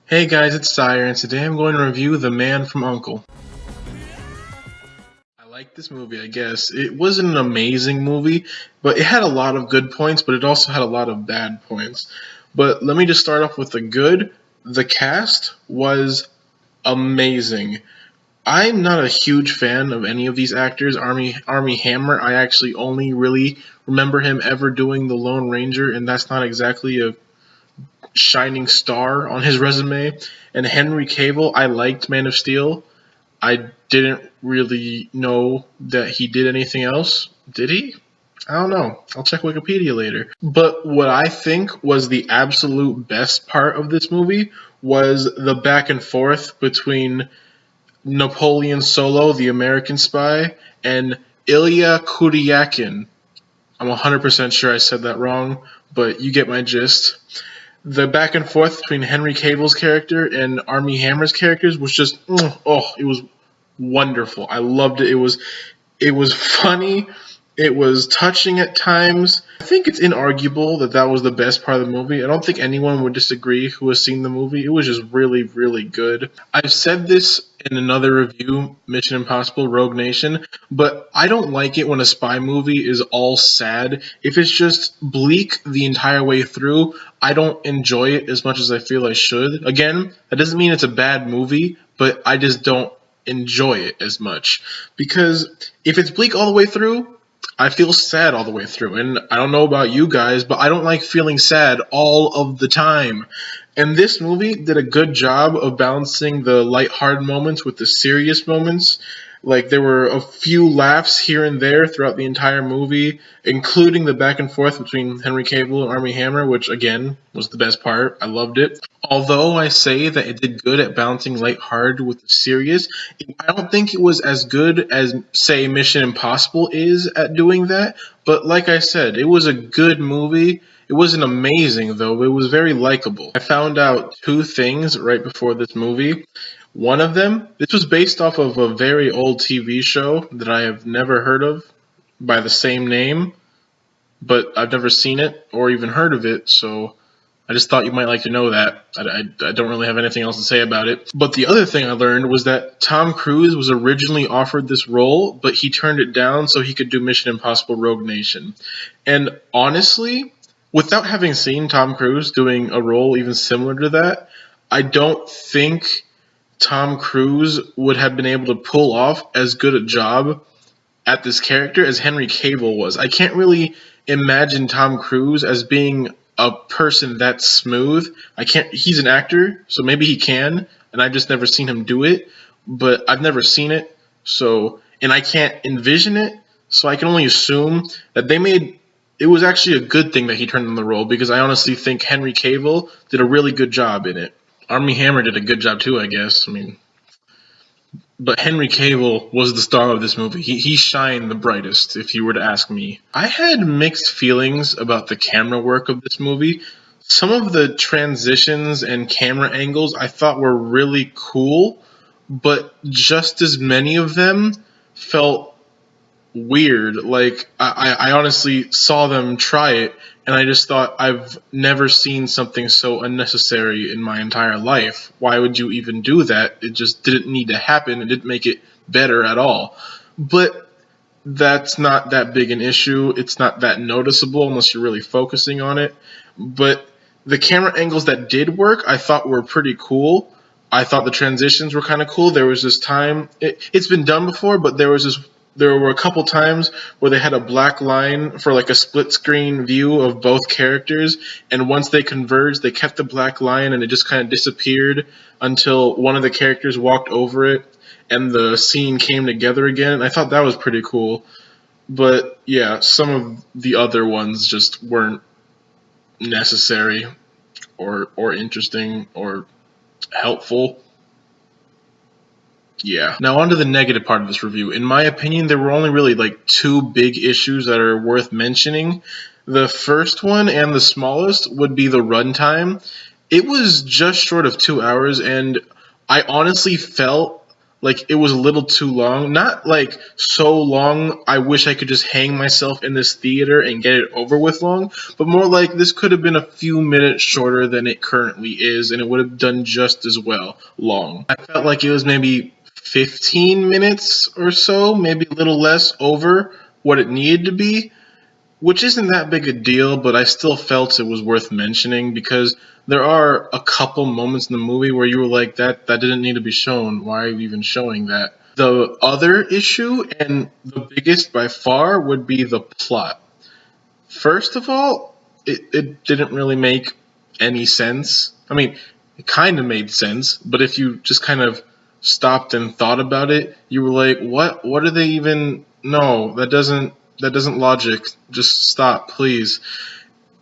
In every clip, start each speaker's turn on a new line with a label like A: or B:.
A: Hey guys, it's Sire, and today I'm going to review The Man from U.N.C.L.E. I like this movie, I guess. It wasn't an amazing movie, but it had a lot of good points, but it also had a lot of bad points. But let me just start off with the good. The cast was amazing. I'm not a huge fan of any of these actors. Army Hammer, I actually only really remember him ever doing the Lone Ranger, and that's not exactly a shining star on his resume. And Henry Cavill, I liked Man of Steel. I didn't really know that he did anything else. Did he? I don't know. I'll check Wikipedia later. But what I think was the absolute best part of this movie was the back and forth between Napoleon Solo, the American spy, and Ilya Kuryakin. I'm 100% sure I said that wrong, but you get my gist. The back and forth between Henry Cavill's character and Armie Hammer's characters was just it was wonderful. I loved it. It was funny. It was touching at times. I think it's inarguable that that was the best part of the movie. I don't think anyone would disagree who has seen the movie. It was just really, really good. I've said this in another review, Mission Impossible Rogue Nation, but I don't like it when a spy movie is all sad. If it's just bleak the entire way through, I don't enjoy it as much as I feel I should. Again, that doesn't mean it's a bad movie, but I just don't enjoy it as much. Because if it's bleak all the way through, I feel sad all the way through. And I don't know about you guys, but I don't like feeling sad all of the time. And this movie did a good job of balancing the lighthearted moments with the serious moments. Like, there were a few laughs here and there throughout the entire movie, including the back and forth between Henry Cavill and Armie Hammer, which, again, was the best part. I loved it. Although I say that it did good at balancing lighthearted with the serious, I don't think it was as good as, say, Mission Impossible is at doing that. But like I said, it was a good movie. It wasn't amazing, though. It was very likable. I found out two things right before this movie. One of them, this was based off of a very old TV show that I have never heard of by the same name, but I've never seen it or even heard of it, so I just thought you might like to know that. I don't really have anything else to say about it. But the other thing I learned was that Tom Cruise was originally offered this role, but he turned it down so he could do Mission Impossible Rogue Nation. And honestly, without having seen Tom Cruise doing a role even similar to that, I don't think Tom Cruise would have been able to pull off as good a job at this character as Henry Cavill was. I can't really imagine Tom Cruise as being a person that smooth. I can't. He's an actor, so maybe he can, and I've just never seen him do it. But I've never seen it, and I can't envision it. So I can only assume that they made. It was actually a good thing that he turned on the role because I honestly think Henry Cavill did a really good job in it. Armie Hammer did a good job too, I guess. I mean, but Henry Cavill was the star of this movie. He shined the brightest, if you were to ask me. I had mixed feelings about the camera work of this movie. Some of the transitions and camera angles I thought were really cool, but just as many of them felt weird. Like, I honestly saw them try it, and I just thought, I've never seen something so unnecessary in my entire life. Why would you even do that? It just didn't need to happen. It didn't make it better at all. But that's not that big an issue. It's not that noticeable unless you're really focusing on it. But the camera angles that did work, I thought were pretty cool. I thought the transitions were kind of cool. There was this time, it's been done before, but there were a couple times where they had a black line for like a split screen view of both characters, and once they converged, they kept the black line and it just kind of disappeared until one of the characters walked over it and the scene came together again. And I thought that was pretty cool. But yeah, some of the other ones just weren't necessary or interesting or helpful. Yeah. Now on to the negative part of this review. In my opinion, there were only really like two big issues that are worth mentioning. The first one and the smallest would be the runtime. It was just short of 2 hours, and I honestly felt Like, it was a little too long. Not like so long I wish I could just hang myself in this theater and get it over with long, but more like this could have been a few minutes shorter than it currently is, and it would have done just as well long. I felt like it was maybe 15 minutes or so, maybe a little less over what it needed to be, which isn't that big a deal, but I still felt it was worth mentioning because there are a couple moments in the movie where you were like, that didn't need to be shown. Why are you even showing that? The other issue, and the biggest by far, would be the plot. First of all, it didn't really make any sense. I mean, it kind of made sense, but if you just kind of stopped and thought about it, you were like, what are they even? No, that doesn't logic. Just stop, please.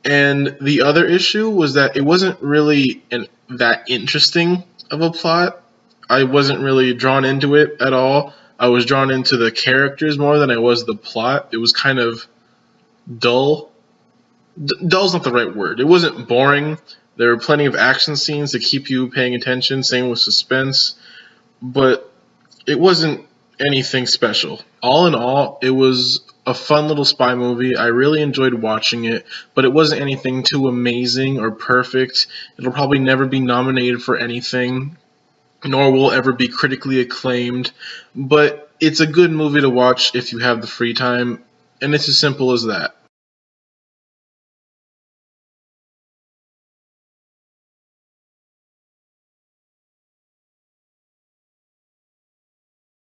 A: And the other issue was that it wasn't really that interesting of a plot. I wasn't really drawn into it at all. I was drawn into the characters more than I was the plot. It was kind of dull. Dull's not the right word. It wasn't boring. There were plenty of action scenes to keep you paying attention. Same with suspense, but it wasn't anything special. All in all, it was a fun little spy movie. I really enjoyed watching it, but it wasn't anything too amazing or perfect. It'll probably never be nominated for anything, nor will ever be critically acclaimed, but it's a good movie to watch if you have the free time, and it's as simple as that.